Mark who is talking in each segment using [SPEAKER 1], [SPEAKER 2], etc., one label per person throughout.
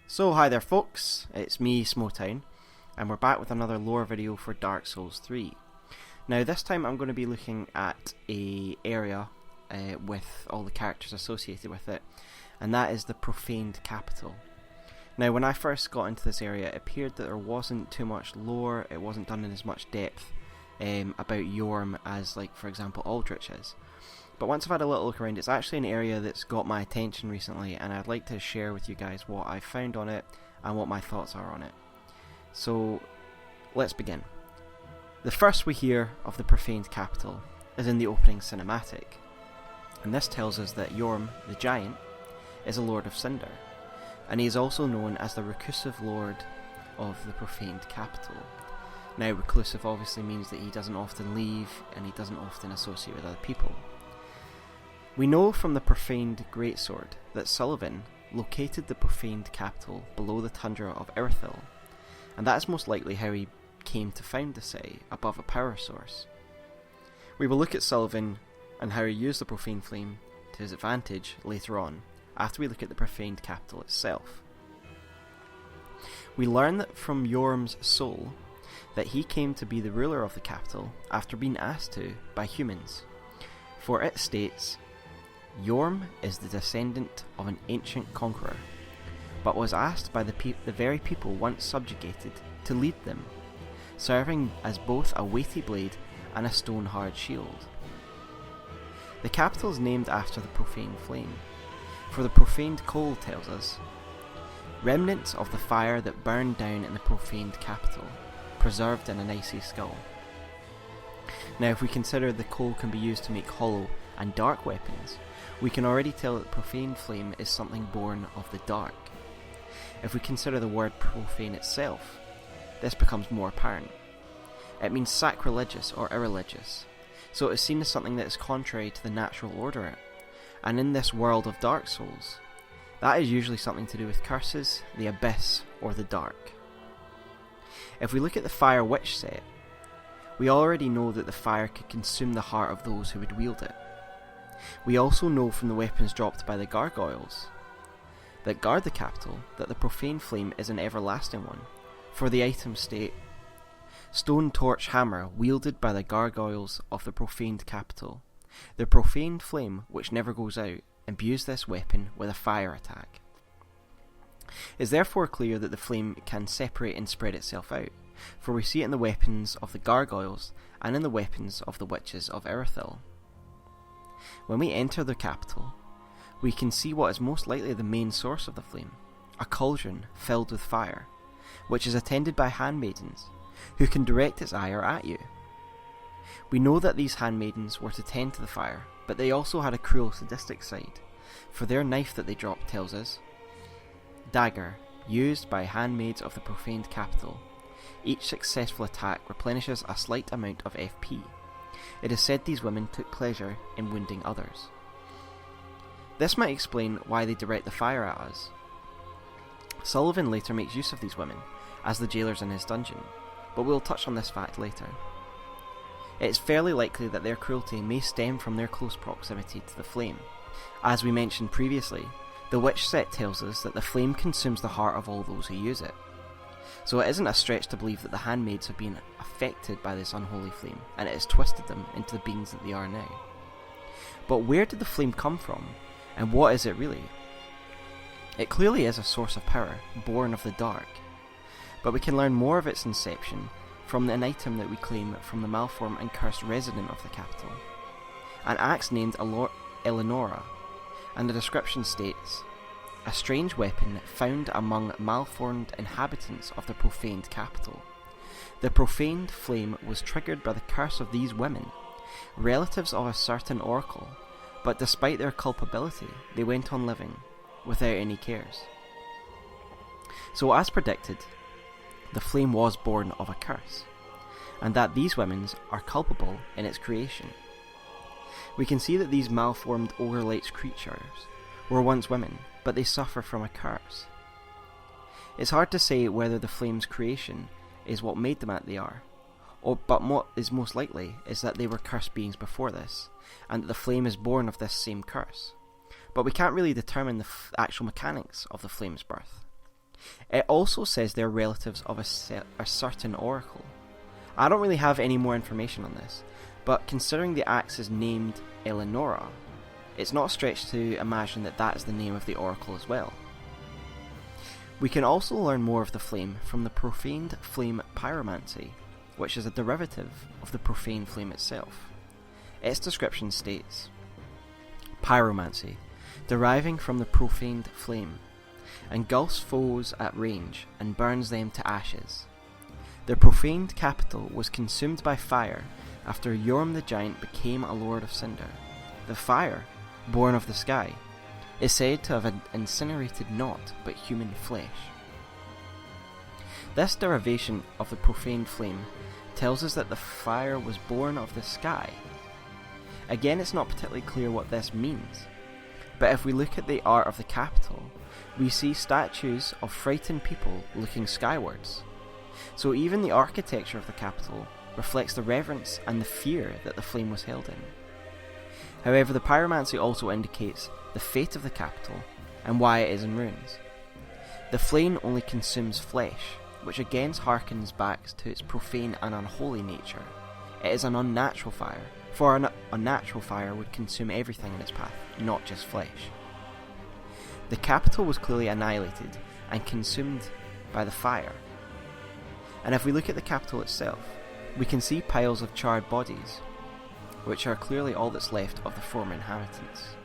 [SPEAKER 1] So hi there folks, it's me Smotown, and we're back with another lore video for Dark Souls 3. Now this time I'm going to be looking at a area with all the characters associated with it, and that is the Profaned Capital. Now when I first got into this area, it appeared that there wasn't too much lore, it wasn't done in as much depth about Yhorm as, like, for example, Aldrich is. But once I've had a little look around, it's actually an area that's got my attention recently, and I'd like to share with you guys what I found on it and what my thoughts are on it. So, let's begin. The first we hear of the Profaned Capital is in the opening cinematic, and this tells us that Yhorm, the giant, is a Lord of Cinder, and he is also known as the Reclusive Lord of the Profaned Capital. Now, Reclusive obviously means that he doesn't often leave, and he doesn't often associate with other people. We know from the Profaned Greatsword that Sulyvahn located the Profaned Capital below the tundra of Irithyll, and that is most likely how he came to found the city above a power source. We will look at Sulyvahn and how he used the Profaned Flame to his advantage later on, after we look at the Profaned Capital itself. We learn that from Yhorm's soul that he came to be the ruler of the capital after being asked to by humans, for it states, Yhorm is the descendant of an ancient conqueror, but was asked by the very people once subjugated to lead them, serving as both a weighty blade and a stone-hard shield. The capital is named after the Profaned Flame, for the profaned coal tells us, remnants of the fire that burned down in the Profaned Capital, preserved in an icy skull. Now if we consider the coal can be used to make hollow and dark weapons, we can already tell that Profaned Flame is something born of the dark. If we consider the word profane itself, this becomes more apparent. It means sacrilegious or irreligious, so it is seen as something that is contrary to the natural order, and in this world of Dark Souls, that is usually something to do with curses, the abyss, or the dark. If we look at the Fire Witch set, we already know that the fire could consume the heart of those who would wield it. We also know from the weapons dropped by the gargoyles that guard the capital that the Profaned Flame is an everlasting one, for the items state, Stone Torch Hammer wielded by the gargoyles of the Profaned Capital. The Profaned Flame, which never goes out, imbues this weapon with a fire attack. It is therefore clear that the flame can separate and spread itself out, for we see it in the weapons of the gargoyles and in the weapons of the witches of Irithyll. When we enter the capital, we can see what is most likely the main source of the flame, a cauldron filled with fire, which is attended by handmaidens, who can direct its ire at you. We know that these handmaidens were to tend to the fire, but they also had a cruel sadistic side, for their knife that they dropped tells us, dagger, used by handmaids of the Profaned Capital. Each successful attack replenishes a slight amount of FP. It is said these women took pleasure in wounding others. This might explain why they direct the fire at us. Sulyvahn later makes use of these women, as the jailers in his dungeon, but we'll touch on this fact later. It is fairly likely that their cruelty may stem from their close proximity to the flame. As we mentioned previously, the witch set tells us that the flame consumes the heart of all those who use it. So it isn't a stretch to believe that the handmaids have been affected by this unholy flame, and it has twisted them into the beings that they are now. But where did the flame come from, and what is it really? It clearly is a source of power, born of the dark, but we can learn more of its inception from an item that we claim from the malformed and cursed resident of the capital, an axe named Eleonora, and the description states, a strange weapon found among malformed inhabitants of the Profaned Capital. The Profaned Flame was triggered by the curse of these women, relatives of a certain oracle, but despite their culpability, they went on living, without any cares. So as predicted, the flame was born of a curse, and that these women are culpable in its creation. We can see that these malformed ogre-like creatures were once women, but they suffer from a curse. It's hard to say whether the flame's creation is what made them as they are, but what is most likely is that they were cursed beings before this, and that the flame is born of this same curse. But we can't really determine the actual mechanics of the flame's birth. It also says they're relatives of a certain oracle. I don't really have any more information on this, but considering the axe is named Eleonora, it's not a stretch to imagine that that is the name of the oracle as well. We can also learn more of the flame from the profaned flame Pyromancy, which is a derivative of the profane flame itself. Its description states, Pyromancy, deriving from the profaned flame, engulfs foes at range and burns them to ashes. The profaned capital was consumed by fire after Yhorm the giant became a Lord of Cinder. The fire, born of the sky, is said to have incinerated naught but human flesh. This derivation of the profaned flame tells us that the fire was born of the sky. Again, it's not particularly clear what this means, but if we look at the art of the capital, we see statues of frightened people looking skywards. So even the architecture of the capital reflects the reverence and the fear that the flame was held in. However, the pyromancy also indicates the fate of the capital and why it is in ruins. The flame only consumes flesh, which again harkens back to its profane and unholy nature. It is an unnatural fire, for an unnatural fire would consume everything in its path, not just flesh. The capital was clearly annihilated and consumed by the fire. And if we look at the capital itself, we can see piles of charred bodies, which are clearly all that's left of the former inhabitants.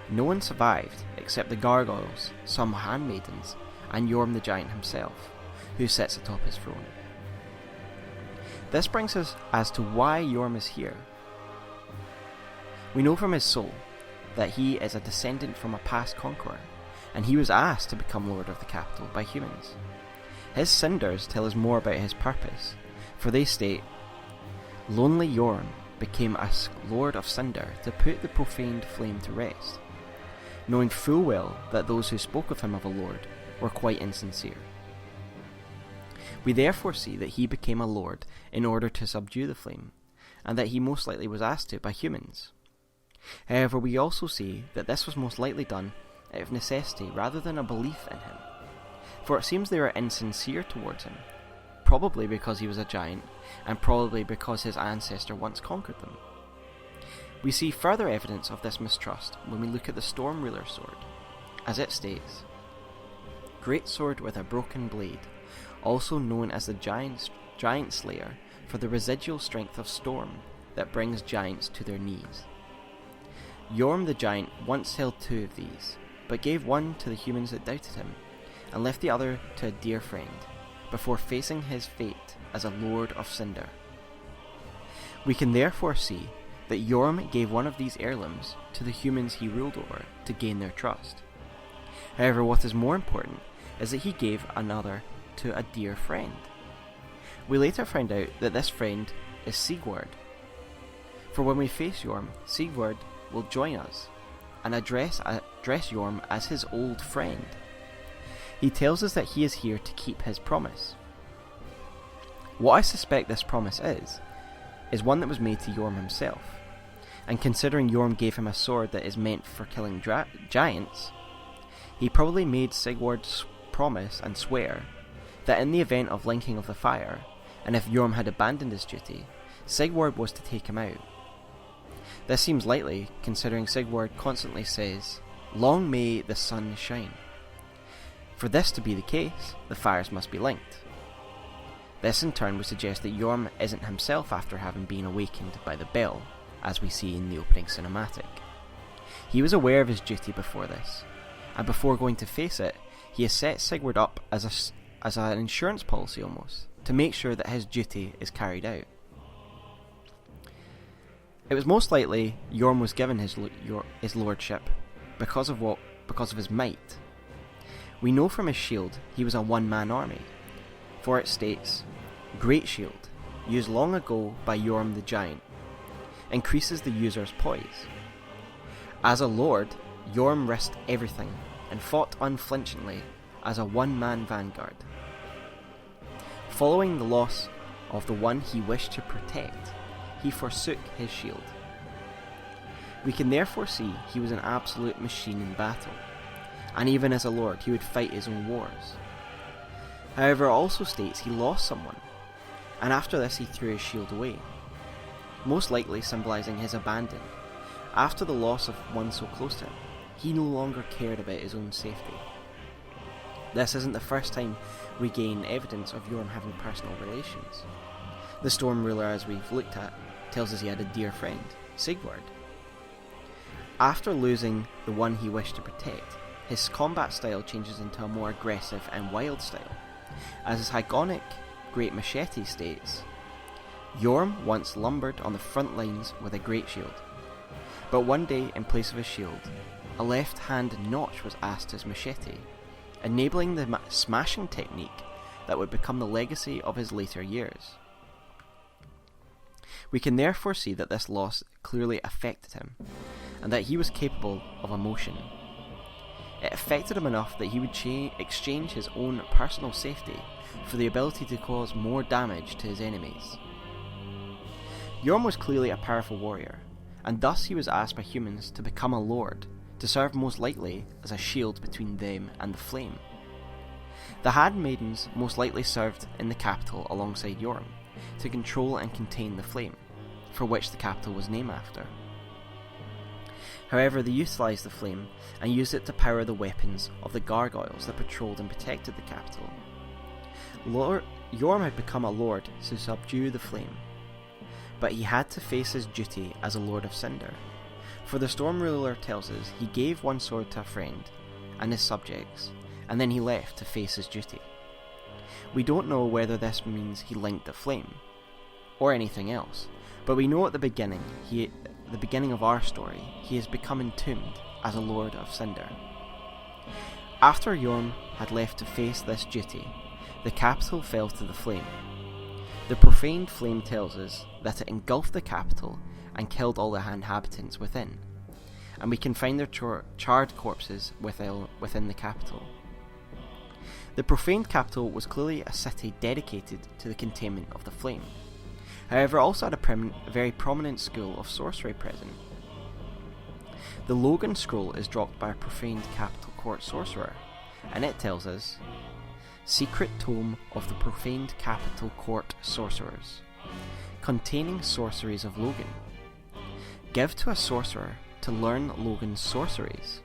[SPEAKER 1] No one survived except the gargoyles, some handmaidens, and Yhorm the giant himself, who sits atop his throne. This brings us as to why Yhorm is here. We know from his soul that he is a descendant from a past conqueror, and he was asked to become Lord of the Capital by humans. His cinders tell us more about his purpose, for they state, Lonely Yhorm became a Lord of Cinder to put the profaned flame to rest, knowing full well that those who spoke of him of a lord were quite insincere. We therefore see that he became a lord in order to subdue the flame, and that he most likely was asked to by humans. However, we also see that this was most likely done out of necessity rather than a belief in him, for it seems they were insincere towards him, probably because he was a giant, and probably because his ancestor once conquered them. We see further evidence of this mistrust when we look at the Storm Ruler's sword, as it states, Great sword with a broken blade, also known as the Giant Slayer, for the residual strength of storm that brings giants to their knees. Yhorm the giant once held 2 of these, but gave one to the humans that doubted him, and left the other to a dear friend, before facing his fate as a Lord of Cinder. We can therefore see that Yhorm gave one of these heirlooms to the humans he ruled over to gain their trust. However, what is more important is that he gave another to a dear friend. We later found out that this friend is Sigurd. For when we face Yhorm, Sigurd will join us and address Yhorm as his old friend. He tells us that he is here to keep his promise. What I suspect this promise is one that was made to Yhorm himself, and considering Yhorm gave him a sword that is meant for killing giants, he probably made Sigurd promise and swear that in the event of linking of the fire, and if Yhorm had abandoned his duty, Sigurd was to take him out. This seems likely, considering Sigurd constantly says, Long may the sun shine. For this to be the case, the fires must be linked. This in turn would suggest that Yhorm isn't himself after having been awakened by the bell, as we see in the opening cinematic. He was aware of his duty before this, and before going to face it, he has set Sigurd up as an insurance policy almost, to make sure that his duty is carried out. It was most likely Yhorm was given his lordship because of his might. We know from his shield he was a one-man army, for it states, Great shield, used long ago by Yhorm the giant, increases the user's poise. As a lord, Yhorm risked everything and fought unflinchingly as a one-man vanguard. Following the loss of the one he wished to protect, he forsook his shield. We can therefore see he was an absolute machine in battle, and even as a lord he would fight his own wars. However, it also states he lost someone, and after this he threw his shield away, most likely symbolising his abandon. After the loss of one so close to him, he no longer cared about his own safety. This isn't the first time we gain evidence of Yhorm having personal relations. The Storm Ruler, as we've looked at, tells us he had a dear friend, Sigvard. After losing the one he wished to protect, his combat style changes into a more aggressive and wild style. As his Hygonic Great Machete states, Yhorm once lumbered on the front lines with a great shield, but one day, in place of his shield, a left-hand notch was added to his machete, enabling the smashing technique that would become the legacy of his later years. We can therefore see that this loss clearly affected him, and that he was capable of emotion. It affected him enough that he would exchange his own personal safety for the ability to cause more damage to his enemies. Yhorm was clearly a powerful warrior, and thus he was asked by humans to become a lord, to serve most likely as a shield between them and the flame. The handmaidens most likely served in the capital alongside Yhorm, to control and contain the flame, for which the capital was named after. However, they utilised the flame and used it to power the weapons of the gargoyles that patrolled and protected the capital. Yhorm had become a lord to subdue the flame, but he had to face his duty as a Lord of Cinder, for the Storm Ruler tells us he gave one sword to a friend and his subjects, and then he left to face his duty. We don't know whether this means he linked the flame, or anything else, but we know at the beginning of our story, he has become entombed as a Lord of Cinder. After Yhorm had left to face this duty, the capital fell to the flame. The profaned flame tells us that it engulfed the capital and killed all the inhabitants within, and we can find their charred corpses within the capital. The profaned capital was clearly a city dedicated to the containment of the flame. However, it also had a very prominent school of sorcery present. The Logan Scroll is dropped by a profaned capital court sorcerer, and it tells us, Secret Tome of the Profaned Capital Court Sorcerers, containing sorceries of Logan. Give to a sorcerer to learn Logan's sorceries.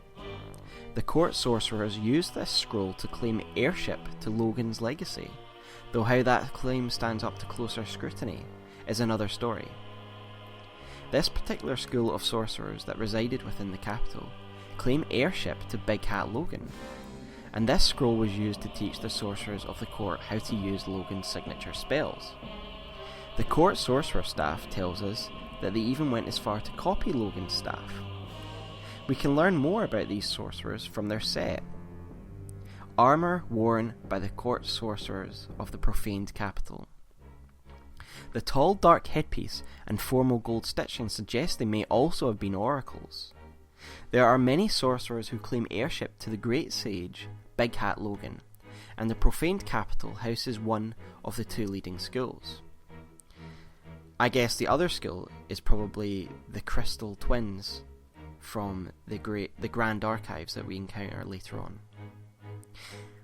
[SPEAKER 1] The court sorcerers used this scroll to claim heirship to Logan's legacy, though how that claim stands up to closer scrutiny is another story. This particular school of sorcerers that resided within the capital claimed heirship to Big Hat Logan, and this scroll was used to teach the sorcerers of the court how to use Logan's signature spells. The court sorcerer staff tells us that they even went as far to copy Logan's staff. We can learn more about these sorcerers from their set. Armour worn by the court sorcerers of the Profaned Capital. The tall dark headpiece and formal gold stitching suggest they may also have been oracles. There are many sorcerers who claim heirship to the great sage, Big Hat Logan, and the Profaned Capital houses one of the two leading schools. I guess the other school is probably the Crystal Twins from the Grand Archives that we encounter later on.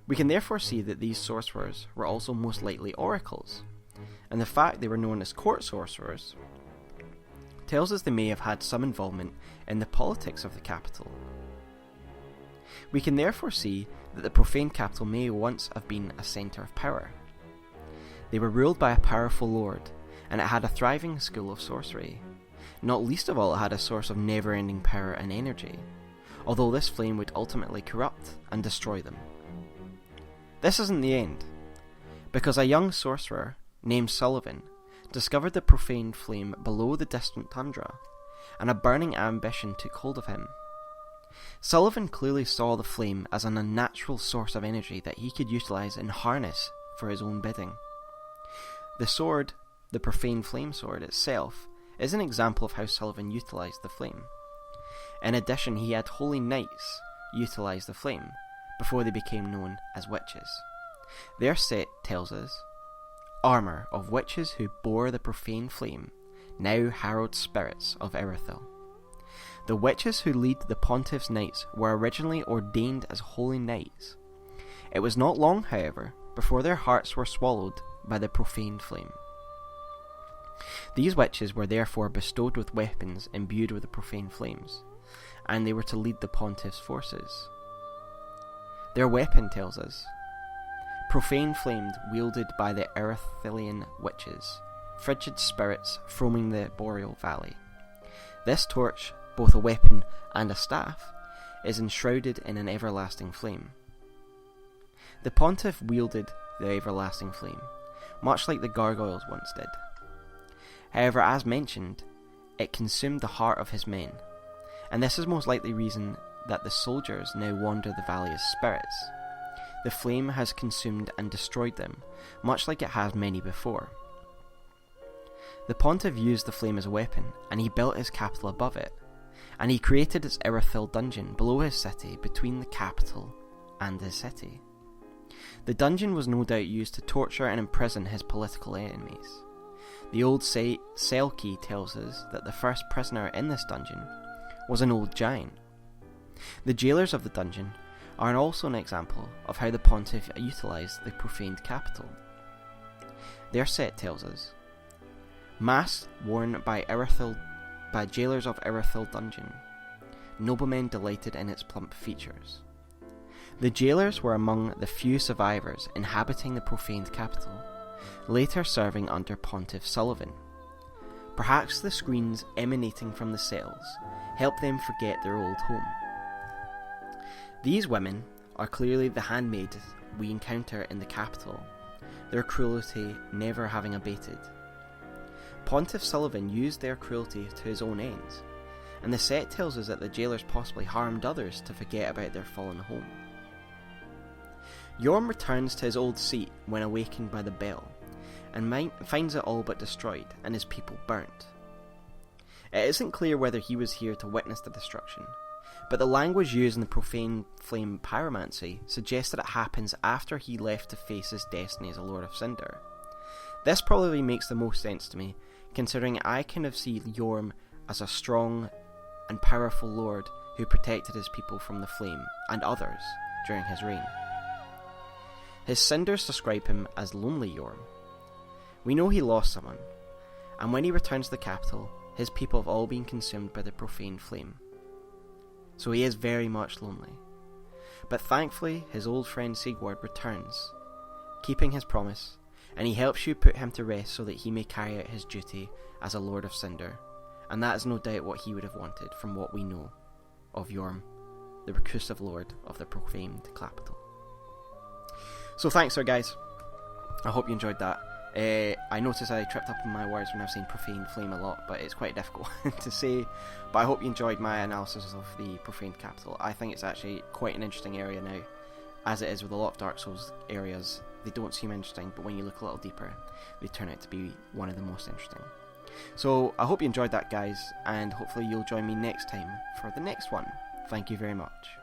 [SPEAKER 1] We can therefore see that these sorcerers were also most likely oracles, and the fact they were known as court sorcerers tells us they may have had some involvement in the politics of the capital. We can therefore see that the Profaned Capital may once have been a centre of power. They were ruled by a powerful lord, and it had a thriving school of sorcery. Not least of all, it had a source of never-ending power and energy, although this flame would ultimately corrupt and destroy them. This isn't the end, because a young sorcerer named Sulyvahn discovered the profaned flame below the distant tundra, and a burning ambition took hold of him. Sulyvahn clearly saw the flame as an unnatural source of energy that he could utilise and harness for his own bidding. The sword, the profaned flame sword itself, is an example of how Sulyvahn utilised the flame. In addition, he had holy knights utilise the flame before they became known as witches. Their set tells us, armour of witches who bore the profaned flame, now herald spirits of Erythil. The witches who lead the pontiff's knights were originally ordained as holy knights. It was not long, however, before their hearts were swallowed by the profaned flame. These witches were therefore bestowed with weapons imbued with the profane flames, and they were to lead the pontiff's forces. Their weapon tells us, profane flamed wielded by the Erythalian witches, frigid spirits roaming the boreal valley. This torch, both a weapon and a staff, is enshrouded in an everlasting flame. The pontiff wielded the everlasting flame, much like the gargoyles once did. However, as mentioned, it consumed the heart of his men, and this is most likely reason that the soldiers now wander the valley as spirits. The flame has consumed and destroyed them, much like it has many before. The pontiff used the flame as a weapon, and he built his capital above it, and he created its Erythal dungeon below his city, between the capital and his city. The dungeon was no doubt used to torture and imprison his political enemies. The old cell key tells us that the first prisoner in this dungeon was an old giant. The jailers of the dungeon are also an example of how the pontiff utilised the profaned capital. Their set tells us, masks worn by jailers of Erythal dungeon, noblemen delighted in its plump features. The jailers were among the few survivors inhabiting the profaned capital, later serving under Pontiff Sulyvahn. Perhaps the screams emanating from the cells helped them forget their old home. These women are clearly the handmaids we encounter in the capital, their cruelty never having abated. Pontiff Sulyvahn used their cruelty to his own ends, and the set tells us that the jailers possibly harmed others to forget about their fallen home. Yhorm returns to his old seat when awakened by the bell, and finds it all but destroyed and his people burnt. It isn't clear whether he was here to witness the destruction, but the language used in the profane flame Pyromancy suggests that it happens after he left to face his destiny as a Lord of Cinder. This probably makes the most sense to me, considering I kind of see Yhorm as a strong and powerful lord who protected his people from the flame and others during his reign. His cinders describe him as lonely Yhorm. We know he lost someone, and when he returns to the capital, his people have all been consumed by the profane flame. So he is very much lonely. But thankfully, his old friend Sigurd returns, keeping his promise, and he helps you put him to rest so that he may carry out his duty as a Lord of Cinder, and that is no doubt what he would have wanted from what we know of Yhorm, the reclusive lord of the profaned capital. So thanks there, guys. I hope you enjoyed that. I noticed I tripped up on my words when I've seen profane flame a lot, but it's quite difficult to say. But I hope you enjoyed my analysis of the profaned capital. I think it's actually quite an interesting area now, as it is with a lot of Dark Souls areas. They don't seem interesting, but when you look a little deeper, they turn out to be one of the most interesting. So I hope you enjoyed that, guys, and hopefully you'll join me next time for the next one. Thank you very much.